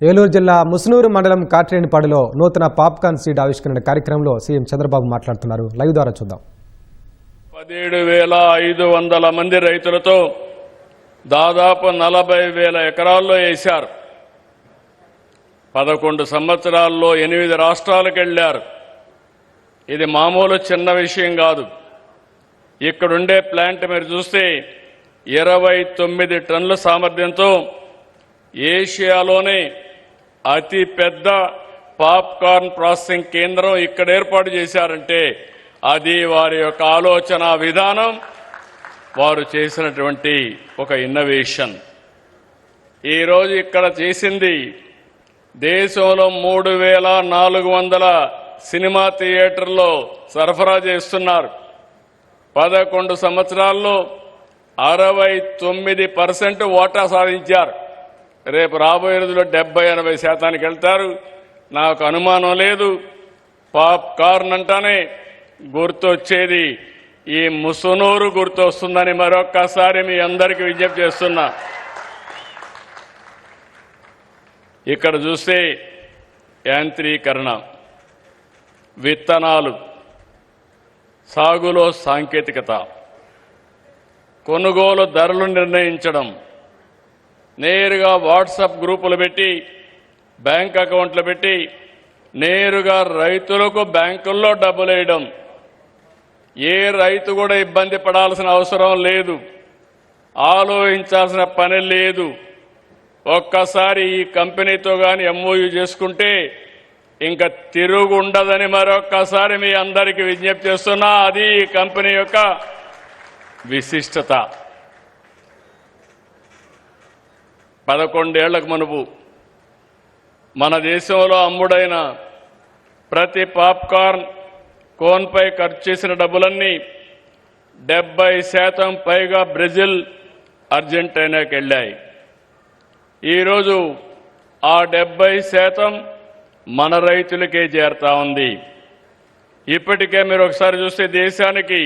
ఏలూరు జిల్లా ముసునూరు మండలం కాట్రేనిపాడులో నూతన పాప్కార్న్ సీడ్ ఆవిష్కరణ కార్యక్రమంలో సీఎం చంద్రబాబు మాట్లాడుతున్నారు. లైవ్ ద్వారా చూద్దాం. 17,500 మంది రైతులతో దాదాపు 40,000 ఎకరాల్లో వేశారు. 11 సంవత్సరాల్లో 8 రాష్ట్రాలకు వెళ్లారు. ఇది మామూలు చిన్న విషయం కాదు. ఇక్కడుండే ప్లాంట్ మీరు చూస్తే 29 టన్నుల సామర్థ్యంతో ఏషియాలోనే అతి పెద్ద పాప్కార్న్ ప్రాసెసింగ్ కేంద్రం ఇక్కడ ఏర్పాటు చేశారంటే అది వారి యొక్క ఆలోచన విధానం, వారు చేసినటువంటి ఒక ఇన్నోవేషన్. ఈరోజు ఇక్కడ చేసింది దేశంలో 3,400 సినిమా థియేటర్లో సరఫరా చేస్తున్నారు. 11 సంవత్సరాల్లో 69% వాటా సాధించారు. రేపు రాబోయే రోజుల్లో 70-80% వెళ్తారు. నాకు అనుమానం లేదు. పాప్కార్న్ అంటానే గుర్తొచ్చేది ఈ ముసునూరు గుర్తొస్తుందని మరొక్కసారి మీ అందరికీ విజ్ఞప్తి చేస్తున్నా. ఇక్కడ చూస్తే యాంత్రీకరణ, విత్తనాలు, సాగులో సాంకేతికత, కొనుగోలు ధరలు నిర్ణయించడం, నేరుగా వాట్సాప్ గ్రూపులు పెట్టి బ్యాంక్ అకౌంట్లు పెట్టి నేరుగా రైతులకు బ్యాంకుల్లో డబ్బులు వేయడం. ఏ రైతు కూడా ఇబ్బంది పడాల్సిన అవసరం లేదు, ఆలోచించాల్సిన పని లేదు. ఒక్కసారి ఈ కంపెనీతో కానీ ఎంఓయూ చేసుకుంటే ఇంకా తిరుగు ఉండదని మరొక్కసారి మీ అందరికీ విజ్ఞప్తి చేస్తున్నా. అది ఈ కంపెనీ యొక్క విశిష్టత. 11 ఏళ్లకు మునుపు మన దేశంలో అమ్ముడైన ప్రతి పాప్కార్న్ కోన్పై ఖర్చు చేసిన డబ్బులన్నీ 70% పైగా బ్రెజిల్, అర్జెంటీనాకి వెళ్ళాయి. ఈరోజు ఆ 70% మన రైతులకే చేరుతా ఉంది. ఇప్పటికే మీరు ఒకసారి చూస్తే దేశానికి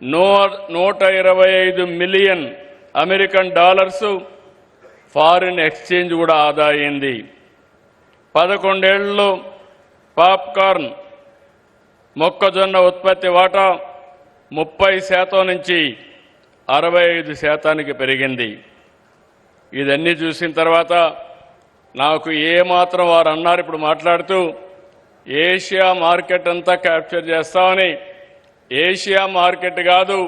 125 million American dollars foreign exchange కూడా ఆదా అయింది. 11 ఏళ్లలో పాప్కార్న్ మొక్కజొన్న ఉత్పత్తి వాటా 30% నుంచి 65%కి పెరిగింది. ఇదన్నీ చూసిన తర్వాత నాకు ఏమాత్రం వారు అన్నారు ఇప్పుడు మాట్లాడుతూ ఏషియా మార్కెట్ అంతా క్యాప్చర్ చేస్తామని. ఏషియా మార్కెట్ కాదు,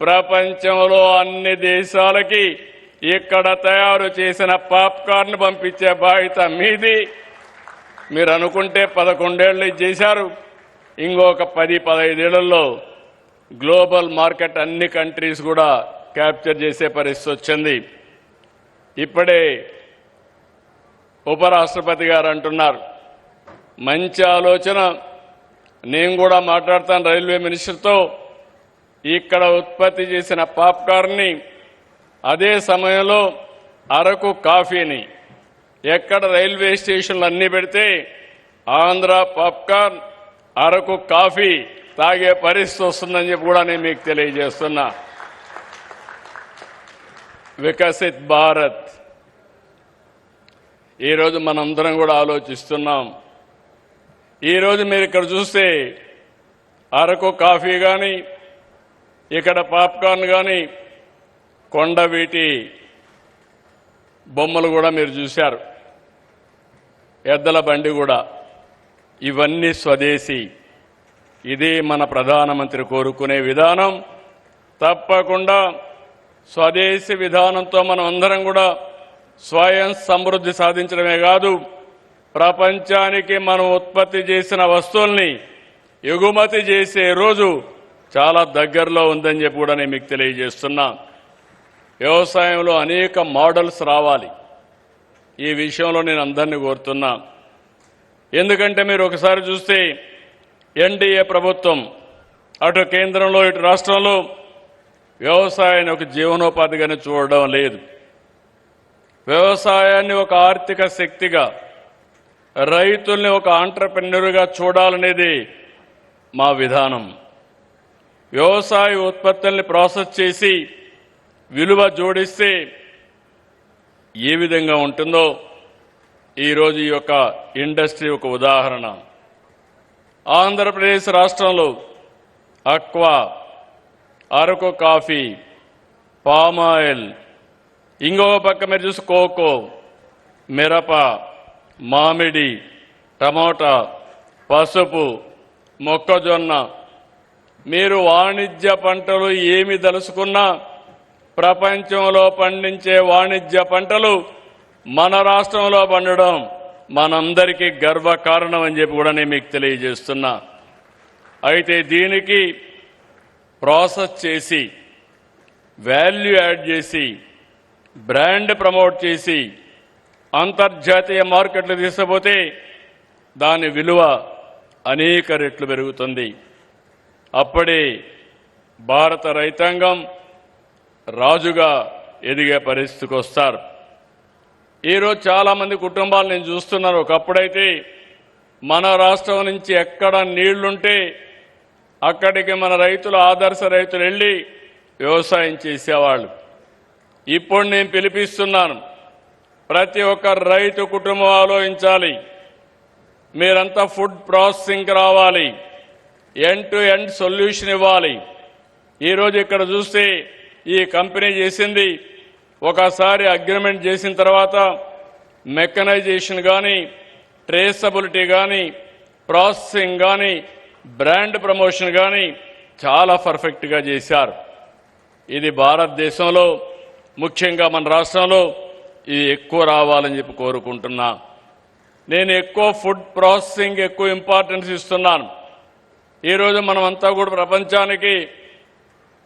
ప్రపంచంలో అన్ని దేశాలకి ఇక్కడ తయారు చేసిన పాప్కార్న్ పంపించే బాధ్యత మీది. మీరు అనుకుంటే 11 ఏళ్ళు చేశారు. ఇంకొక 10-15 ఏళ్లలో గ్లోబల్ మార్కెట్ అన్ని కంట్రీస్ కూడా క్యాప్చర్ చేసే పరిస్థితి వచ్చింది. ఇప్పుడే ఉపరాష్ట్రపతి గారు అంటున్నారు, మంచి ఆలోచన. నేను కూడా మాట్లాడతాను రైల్వే మినిస్టర్తో. ఇక్కడ ఉత్పత్తి చేసిన పాప్కార్న్ని అదే సమయంలో అరకు కాఫీని ఎక్కడ రైల్వే స్టేషన్లు అన్నీ పెడితే ఆంధ్ర పాప్కార్న్, అరకు కాఫీ తాగే పరిస్థితి వస్తుందని చెప్పి కూడా నేను మీకు తెలియజేస్తున్నా. వికసిత్ భారత్ ఈరోజు మనందరం కూడా ఆలోచిస్తున్నాం. ఈరోజు మీరు ఇక్కడ చూస్తే అరకు కాఫీ కానీ, ఇక్కడ పాప్కార్న్ కానీ, కొండవీటి బొమ్మలు కూడా మీరు చూశారు, ఎద్దల బండి కూడా. ఇవన్నీ స్వదేశీ. ఇది మన ప్రధానమంత్రి కోరుకునే విధానం. తప్పకుండా స్వదేశీ విధానంతో మనం అందరం కూడా స్వయం సమృద్ధి సాధించడమే కాదు, ప్రపంచానికి మనం ఉత్పత్తి చేసిన వస్తువుల్ని ఎగుమతి చేసే రోజు చాలా దగ్గరలో ఉందని చెప్పి కూడా నేను మీకు తెలియజేస్తున్నా. వ్యవసాయంలో అనేక మోడల్స్ రావాలి. ఈ విషయంలో నేను అందరినీ కోరుతున్నా. ఎందుకంటే మీరు ఒకసారి చూస్తే ఎన్డీఏ ప్రభుత్వం అటు కేంద్రంలో ఇటు రాష్ట్రంలో వ్యవసాయాన్ని ఒక జీవనోపాధిగానే చూడడం లేదు. వ్యవసాయాన్ని ఒక ఆర్థిక శక్తిగా, రైతుల్ని ఒక ఆంట్రప్రెన్యూర్గా చూడాలనేది మా విధానం. వ్యవసాయ ఉత్పత్తుల్ని ప్రాసెస్ చేసి విలువ జోడిస్తే ఏ విధంగా ఉంటుందో ఈరోజు ఈ యొక్క ఇండస్ట్రీ ఒక ఉదాహరణ. ఆంధ్రప్రదేశ్ రాష్ట్రంలో అక్వా, అరకు కాఫీ, పామాయిల్, ఇంకో పక్క మీరు చూసి కోకో, మిరప, మామిడి, టమోటా, పసుపు, మొక్కజొన్న, మీరు వాణిజ్య పంటలు ఏమి దలుచుకున్నా ప్రపంచంలో పండించే వాణిజ్య పంటలు మన రాష్ట్రంలో పండడం మనందరికీ గర్వకారణం అని చెప్పి కూడా నేను మీకు తెలియజేస్తున్నా. అయితే దీనికి ప్రాసెస్ చేసి, వాల్యూ యాడ్ చేసి, బ్రాండ్ ప్రమోట్ చేసి అంతర్జాతీయ మార్కెట్లు తీసుకుపోతే దాని విలువ అనేక రెట్లు పెరుగుతుంది. అప్పుడే భారత రైతాంగం రాజుగా ఎదిగే పరిస్థితికి వస్తారు. ఈరోజు చాలామంది కుటుంబాలు నేను చూస్తున్నాను. ఒకప్పుడైతే మన రాష్ట్రం నుంచి ఎక్కడ నీళ్లుంటే అక్కడికి మన రైతులు, ఆదర్శ రైతులు వెళ్ళి వ్యవసాయం చేసేవాళ్ళు. ఇప్పుడు నేను పిలిపిస్తున్నాను, ప్రతి ఒక్క రైతు కుటుంబం ఆలోచించాలి. మీరంతా ఫుడ్ ప్రాసెసింగ్ రావాలి, ఎండ్ టు ఎండ్ సొల్యూషన్ ఇవ్వాలి. ఈరోజు ఇక్కడ చూస్తే ఈ కంపెనీ చేసింది, ఒకసారి అగ్రిమెంట్ చేసిన తర్వాత మెకనైజేషన్ కానీ, ట్రేసబిలిటీ కానీ, ప్రాసెసింగ్ కానీ, బ్రాండ్ ప్రమోషన్ కానీ చాలా పర్ఫెక్ట్గా చేశారు. ఇది భారతదేశంలో, ముఖ్యంగా మన రాష్ట్రంలో ఇది ఎక్కువ రావాలని చెప్పి కోరుకుంటున్నా. నేను ఎక్కువ ఫుడ్ ప్రాసెసింగ్ ఎక్కువ ఇంపార్టెన్స్ ఇస్తున్నాను. ఈరోజు మనమంతా కూడా ప్రపంచానికి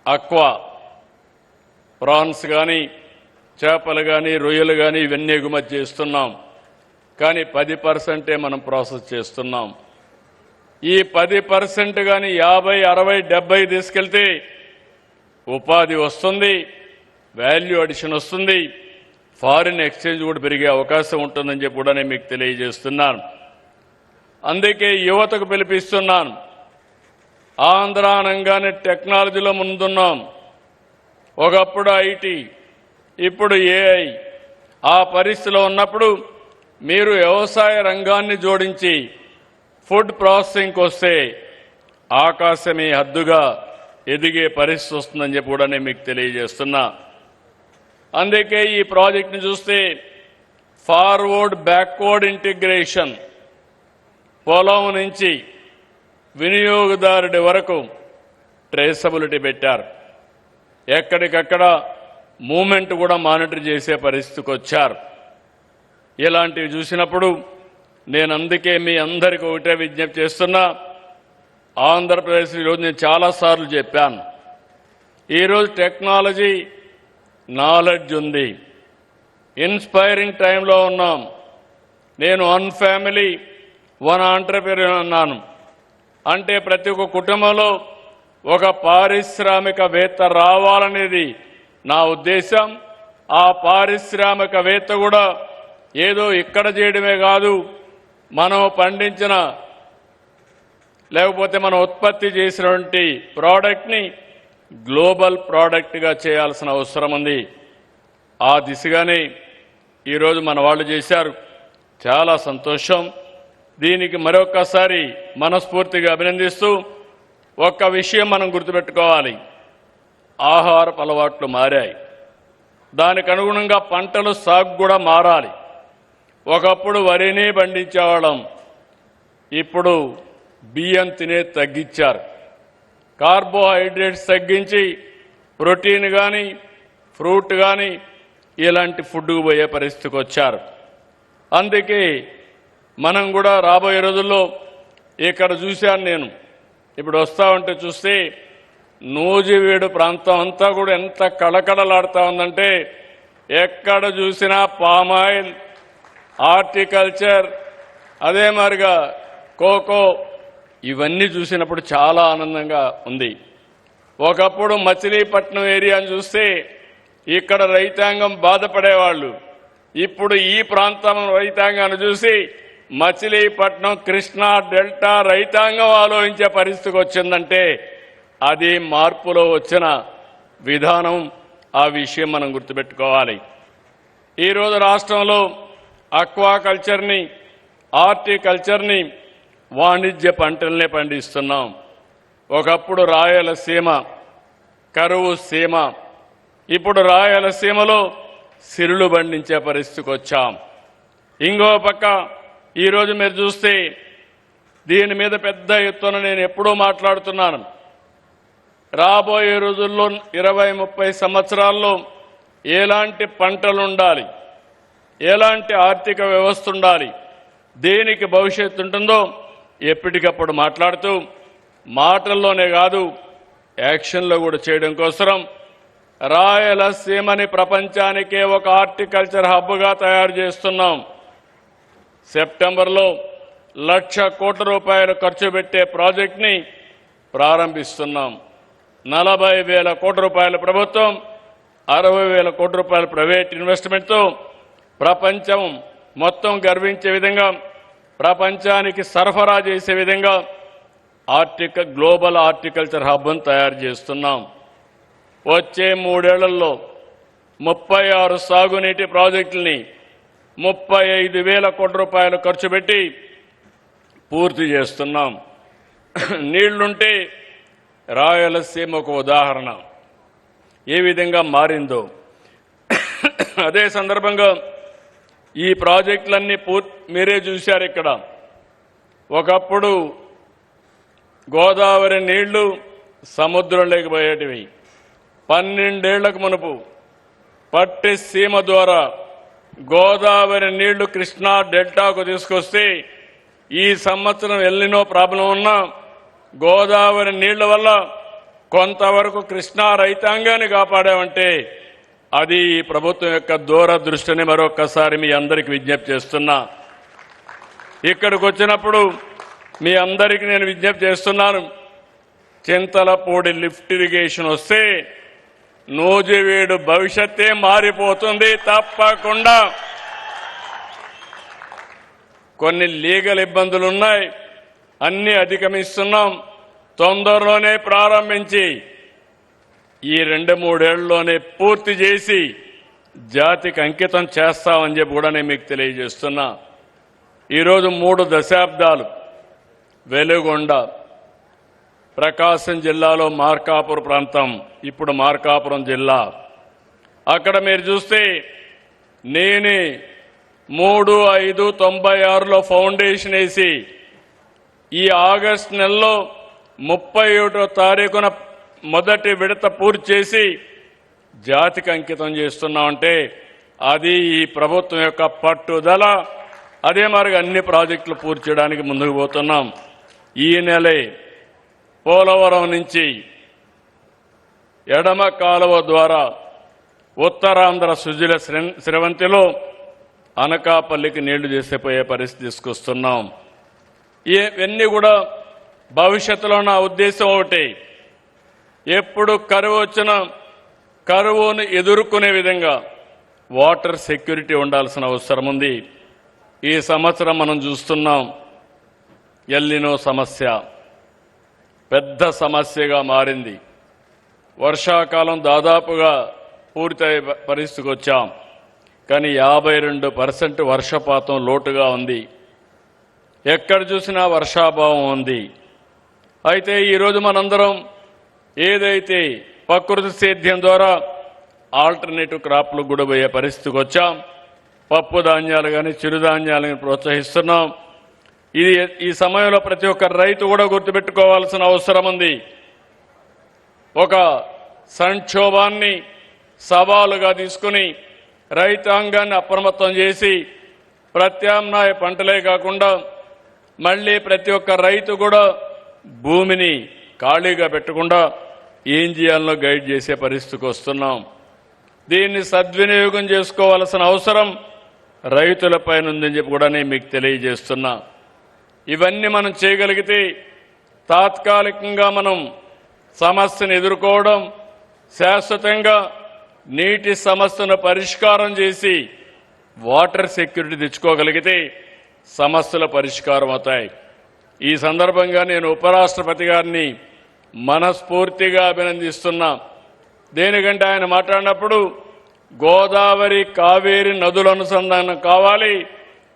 అక్వా, ప్రాన్స్ కానీ, చేపలు కానీ, రొయ్యలు కానీ ఇవన్నీ ఎగుమతి చేస్తున్నాం. కానీ 10% మనం ప్రాసెస్ చేస్తున్నాం. ఈ 10% కానీ 50, 60, 70 తీసుకెళ్తే ఉపాధి వస్తుంది, వాల్యూ అడిషన్ వస్తుంది, ఫారిన్ ఎక్స్చేంజ్ కూడా పెరిగే అవకాశం ఉంటుందని చెప్పి కూడా నేను మీకు తెలియజేస్తున్నాను. అందుకే యువతకు పిలిపిస్తున్నాను. ఆంధ్ర అనగానే టెక్నాలజీలో ముందున్నాం. ఒకప్పుడు ఐటీ, ఇప్పుడు ఏఐ. ఆ పరిస్థితిలో ఉన్నప్పుడు మీరు వ్యవసాయ రంగాన్ని జోడించి ఫుడ్ ప్రాసెసింగ్కి వస్తే ఆకాశమే హద్దుగా ఎదిగే పరిస్థితి వస్తుందని చెప్పి కూడా నేను మీకు తెలియజేస్తున్నా. అందుకే ఈ ప్రాజెక్ట్ని చూస్తే ఫార్వర్డ్ బ్యాక్వర్డ్ ఇంటిగ్రేషన్, పొలం నుంచి వినియోగదారుడి వరకు ట్రేసబిలిటీ పెట్టారు. ఎక్కడికక్కడ మూమెంట్ కూడా మానిటర్ చేసే పరిస్థితికి వచ్చారు. ఇలాంటివి చూసినప్పుడు నేను అందుకే మీ అందరికీ ఒకటే విజ్ఞప్తి చేస్తున్నా. ఆంధ్రప్రదేశ్ ఈరోజు నేను చాలాసార్లు చెప్పాను, ఈరోజు టెక్నాలజీ, నాలెడ్జ్ ఉంది, ఇన్స్పైరింగ్ టైంలో ఉన్నాం. నేను 1 ఫ్యామిలీ 1 ఆంటర్‌ప్రెన్యూర్ అన్నాను. అంటే ప్రతి ఒక్క కుటుంబంలో ఒక పారిశ్రామికవేత్త రావాలనేది నా ఉద్దేశం. ఆ పారిశ్రామికవేత్త కూడా ఏదో ఇక్కడ చేయడమే కాదు, మనం పండించిన లేకపోతే మనం ఉత్పత్తి చేసినటువంటి ప్రోడక్ట్ని గ్లోబల్ ప్రోడక్ట్గా చేయాల్సిన అవసరం ఉంది. ఆ దిశగానే ఈరోజు మన వాళ్ళు చేశారు. చాలా సంతోషం. దీనికి మరొక్కసారి మనస్ఫూర్తిగా అభినందిస్తూ, ఒక్క విషయం మనం గుర్తుపెట్టుకోవాలి, ఆహారపు అలవాట్లు మారాయి. దానికి అనుగుణంగా పంటలు సాగు కూడా మారాలి. ఒకప్పుడు వరిని పండించేవాళ్ళం, ఇప్పుడు బియ్యం తినే తగ్గించారు. కార్బోహైడ్రేట్స్ తగ్గించి ప్రోటీన్ కానీ, ఫ్రూట్ కానీ ఇలాంటి ఫుడ్కు పోయే పరిస్థితికి వచ్చారు. అందుకే మనం కూడా రాబోయే రోజుల్లో ఇక్కడ చూశాను నేను, ఇప్పుడు వస్తా ఉంటే చూస్తే నూజివీడు ప్రాంతం అంతా కూడా ఎంత కళకళలాడుతూ ఉందంటే ఎక్కడ చూసినా పామాయిల్, హార్టికల్చర్, అదే మాదిరిగా కోకో, ఇవన్నీ చూసినప్పుడు చాలా ఆనందంగా ఉంది. ఒకప్పుడు మచిలీపట్నం ఏరియాను చూస్తే ఇక్కడ రైతాంగం బాధపడేవాళ్ళు. ఇప్పుడు ఈ ప్రాంతం రైతాంగాన్ని చూసి మచిలీపట్నం, కృష్ణా డెల్టా రైతాంగం ఆలోచించే పరిస్థితికి వచ్చిందంటే అది మార్పులో వచ్చిన విధానం. ఆ విషయం మనం గుర్తుపెట్టుకోవాలి. ఈరోజు రాష్ట్రంలో అక్వాకల్చర్ని, హార్టికల్చర్ని, వాణిజ్య పంటల్ని పండిస్తున్నాం. ఒకప్పుడు రాయలసీమ కరువు సీమ, ఇప్పుడు రాయలసీమలో సిరులు పండించే పరిస్థితికి వచ్చాం. ఇంకో పక్క ఈరోజు మీరు చూస్తే దీని మీద పెద్ద ఎత్తున నేను ఎప్పుడూ మాట్లాడుతున్నాను. రాబోయే రోజుల్లో 20-30 సంవత్సరాల్లో ఎలాంటి పంటలు ఉండాలి, ఎలాంటి ఆర్థిక వ్యవస్థ ఉండాలి, దేనికి భవిష్యత్తు ఉంటుందో ఎప్పటికప్పుడు మాట్లాడుతూ మాటల్లోనే కాదు యాక్షన్లో కూడా చేయడం కోసం రాయలసీమని ప్రపంచానికే ఒక హార్టికల్చర్ హబ్గా తయారు చేస్తున్నాం. సెప్టెంబర్లో 1,00,000 కోట్ల రూపాయలు ఖర్చు పెట్టే ప్రాజెక్ట్ని ప్రారంభిస్తున్నాం. 40,000 కోట్ల రూపాయల ప్రభుత్వం, 60,000 కోట్ల రూపాయల ప్రైవేట్ ఇన్వెస్ట్మెంట్తో ప్రపంచం మొత్తం గర్వించే విధంగా, ప్రపంచానికి సరఫరా చేసే విధంగా గ్లోబల్ హార్టికల్చర్ హబ్ను తయారు చేస్తున్నాం. వచ్చే 3 ఏళ్లలో 36 సాగునీటి ప్రాజెక్టుల్ని 35,000 కోట్ల రూపాయలు ఖర్చు పెట్టి పూర్తి చేస్తున్నాం. నీళ్లుంటే రాయలసీమ ఒక ఉదాహరణ ఏ విధంగా మారిందో. అదే సందర్భంగా ఈ ప్రాజెక్టులన్నీ మీరే చూశారు. ఇక్కడ ఒకప్పుడు గోదావరి నీళ్లు సముద్రంలోకి పోయేటివి. 12 ఏళ్లకు మునుపు పట్టి సీమ ద్వారా గోదావరి నీళ్లు కృష్ణా డెల్టాకు తీసుకొస్తే ఈ సంవత్సరం ఎల్నినో ప్రాబ్లం ఉన్నా గోదావరి నీళ్ల వల్ల కొంతవరకు కృష్ణా రైతాంగాన్ని కాపాడామంటే అది ఈ ప్రభుత్వం యొక్క దూరదృష్టిని మరొకసారి మీ అందరికీ విజ్ఞప్తి చేస్తున్నా. ఇక్కడికి వచ్చినప్పుడు మీ అందరికీ నేను విజ్ఞప్తి చేస్తున్నాను, చింతలపూడి లిఫ్ట్ ఇరిగేషన్ వస్తే నూజివీడు భవిష్యత్తే మారిపోతుంది. తప్పకుండా కొన్ని లీగల్ ఇబ్బందులు ఉన్నాయి, అన్ని అధిగమిస్తున్నాం. తొందరలోనే ప్రారంభించి ఈ 2-3 ఏళ్లలోనే పూర్తి చేసి జాతికి అంకితం చేస్తామని చెప్పి కూడా నేను మీకు తెలియజేస్తున్నా. ఈరోజు 3 దశాబ్దాలు వెలుగొండ, ప్రకాశం జిల్లాలో మార్కాపురం ప్రాంతం, ఇప్పుడు మార్కాపురం జిల్లా. అక్కడ మీరు చూస్తే నేనే 3/5/96లో ఫౌండేషన్ వేసి ఈ ఆగస్టు నెలలో 31వ తారీఖున మొదటి విడత పూర్తి చేసి జాతికి అంకితం చేస్తున్నామంటే అది ఈ ప్రభుత్వం యొక్క పట్టుదల. అదే మరి అన్ని ప్రాజెక్టులు పూర్తి చేయడానికి ముందుకు పోతున్నాం. ఈ నెలే పోలవరం నుంచి ఎడమ కాలువ ద్వారా ఉత్తరాంధ్ర సుజల స్రవంతిలో అనకాపల్లికి నీళ్లు చేసిపోయే పరిస్థితి తీసుకొస్తున్నాం. ఇవన్నీ కూడా భవిష్యత్తులో నా ఉద్దేశం ఒకటి, ఎప్పుడు కరువు వచ్చినా కరువును ఎదుర్కొనే విధంగా వాటర్ సెక్యూరిటీ ఉండాల్సిన అవసరం ఉంది. ఈ సంవత్సరం మనం చూస్తున్నాం ఎల్నినో సమస్య పెద్ద సమస్యగా మారింది. వర్షాకాలం దాదాపుగా పూర్తయ్యే పరిస్థితికి వచ్చాం, కానీ 52% వర్షపాతం లోటుగా ఉంది. ఎక్కడ చూసినా వర్షాభావం ఉంది. అయితే ఈరోజు మనందరం ఏదైతే ప్రకృతి సేద్యం ద్వారా ఆల్టర్నేటివ్ క్రాప్లు కూడా పోయే పరిస్థితికి వచ్చాం. పప్పు ధాన్యాలు కానీ చిరుధాన్యాలను ప్రోత్సహిస్తున్నాం. ఇది ఈ సమయంలో ప్రతి ఒక్క రైతు కూడా గుర్తుపెట్టుకోవాల్సిన అవసరం ఉంది. ఒక సంక్షోభాన్ని సవాలుగా తీసుకుని రైతాంగాన్ని అప్రమత్తం చేసి ప్రత్యామ్నాయ పంటలే కాకుండా మళ్ళీ ప్రతి ఒక్క రైతు కూడా భూమిని ఖాళీగా పెట్టకుండా ఏం చేయాలో గైడ్ చేసే పరిస్థితికి వస్తున్నాం. దీన్ని సద్వినియోగం చేసుకోవాల్సిన అవసరం రైతులపైన ఉందని చెప్పి కూడా నేను మీకు తెలియజేస్తున్నా. ఇవన్నీ మనం చేయగలిగితే తాత్కాలికంగా మనం సమస్యను ఎదుర్కోవడం, శాశ్వతంగా నీటి సమస్యను పరిష్కారం చేసి వాటర్ సెక్యూరిటీ తెచ్చుకోగలిగితే సమస్యల పరిష్కారం అవుతాయి. ఈ సందర్భంగా నేను ఉపరాష్ట్రపతి గారిని మనస్ఫూర్తిగా అభినందిస్తున్నా. దేనికంటే ఆయన మాట్లాడినప్పుడు గోదావరి కావేరి నదుల అనుసంధానం కావాలి,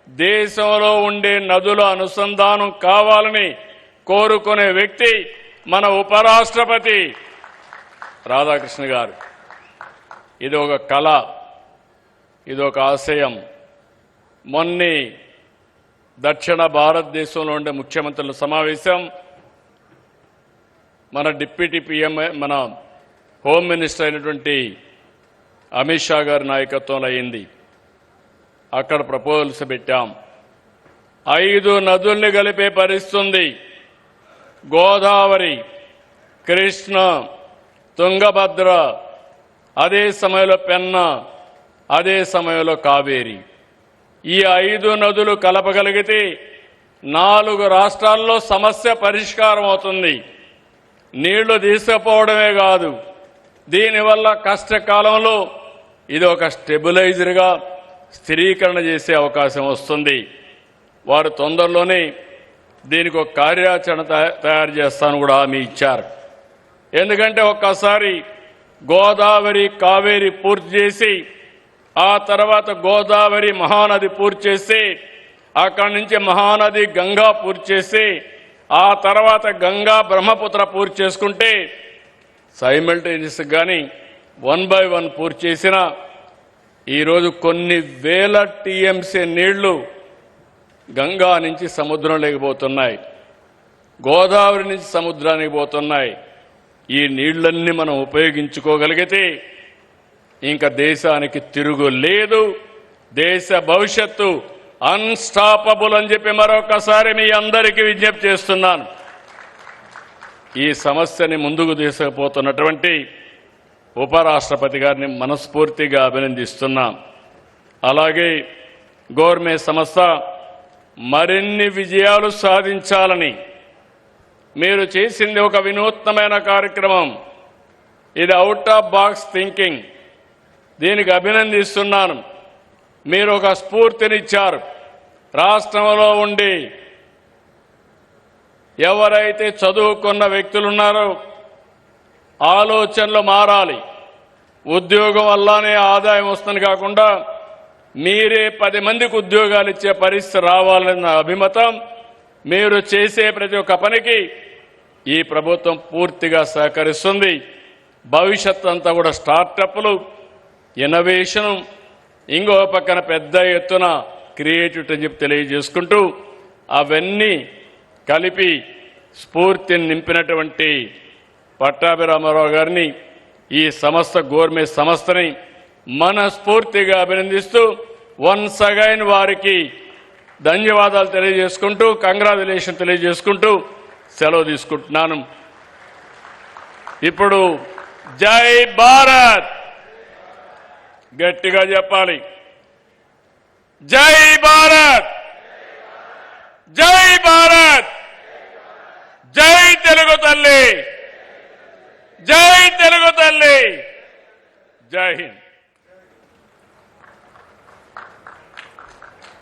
దేశంలో ఉండే నదుల అనుసంధానం కావాలని కోరుకునే వ్యక్తి మన ఉపరాష్ట్రపతి రాధాకృష్ణ గారు. ఇది ఒక కళ, ఇది ఒక ఆశయం. మొన్నే దక్షిణ భారతదేశంలో ఉండే ముఖ్యమంత్రుల సమావేశం మన డిప్యూటీ పీఎం, మన హోమ్ మినిస్టర్ అయినటువంటి అమిత్ షా గారి నాయకత్వంలో అయింది. అక్కడ ప్రపోజల్స్ పెట్టాం. 5 నదుల్ని కలిపే పరిస్థితి. గోదావరి, కృష్ణ, తుంగభద్ర, అదే సమయంలో పెన్నా, అదే సమయంలో కావేరి. ఈ 5 నదులు కలపగలిగితే 4 రాష్ట్రాల్లో సమస్య పరిష్కారం అవుతుంది. నీళ్లు తీసుకుపోవడమే కాదు, దీనివల్ల కష్టకాలంలో ఇది ఒక స్టెబిలైజర్గా స్థిరీకరణ చేసే అవకాశం వస్తుంది. వారు తొందరలోనే దీనికి ఒక కార్యాచరణ తయారు చేస్తాను కూడా హామీ ఇచ్చారు. ఎందుకంటే ఒక్కసారి గోదావరి, కావేరి పూర్తి చేసి ఆ తర్వాత గోదావరి మహానది పూర్తి చేసి అక్కడి నుంచి మహానది గంగా పూర్తి చేసి ఆ తర్వాత గంగా బ్రహ్మపుత్ర పూర్తి చేసుకుంటే సైమల్టేనియస్ కానీ 1 by 1 పూర్తి చేసిన ఈరోజు కొన్ని వేల టీఎంసీ నీళ్లు గంగా నుంచి సముద్రంలోకి పోతున్నాయి, గోదావరి నుంచి సముద్రానికి పోతున్నాయి. ఈ నీళ్లన్నీ మనం ఉపయోగించుకోగలిగితే ఇంకా దేశానికి తిరుగు లేదు. దేశ భవిష్యత్తు అన్స్టాపబుల్ అని చెప్పి మరొకసారి మీ అందరికీ విజ్ఞప్తి చేస్తున్నాను. ఈ సమస్యని ముందుకు తీసుకుపోతున్నటువంటి ఉపరాష్ట్రపతి గారిని మనస్ఫూర్తిగా అభినందిస్తున్నాం. అలాగే గోర్మే సంస్థ మరిన్ని విజయాలు సాధించాలని మీరు చేసింది ఒక వినూత్నమైన కార్యక్రమం. ఇది అవుట్ ఆఫ్ బాక్స్ థింకింగ్. దీనికి అభినందిస్తున్నాను. మీరు ఒక స్ఫూర్తినిచ్చారు. రాష్ట్రంలో ఉండి ఎవరైతే చదువుకున్న వ్యక్తులున్నారో ఆలోచనలు మారాలి. ఉద్యోగం వల్లనే ఆదాయం వస్తుంది కాకుండా మీరే 10 మందికి ఉద్యోగాలు ఇచ్చే పరిస్థితి రావాలన్న అభిమతం. మీరు చేసే ప్రతి ఒక్క పనికి ఈ ప్రభుత్వం పూర్తిగా సహకరిస్తుంది. భవిష్యత్ అంతా కూడా స్టార్టప్లు, ఇన్నోవేషన్, ఇంకో పక్కన పెద్ద ఎత్తున క్రియేటివిటీ అని చెప్పి తెలియజేసుకుంటూ అవన్నీ కలిపి స్ఫూర్తిని నింపినటువంటి పట్టాభిరామారావు గారిని, ఈ సంస్థ గోర్మే సంస్థని మనస్ఫూర్తిగా అభినందిస్తూ వన్స్ అగైన్ వారికి ధన్యవాదాలు తెలియజేసుకుంటూ, కంగ్రాచులేషన్ తెలియజేసుకుంటూ సెలవు తీసుకుంటున్నాను. ఇప్పుడు జై భారత్ గట్టిగా చెప్పాలి. జై భారత్, జై భారత్, జై తెలుగు తల్లి, జై తెలుగు తల్లి, జై హింద్.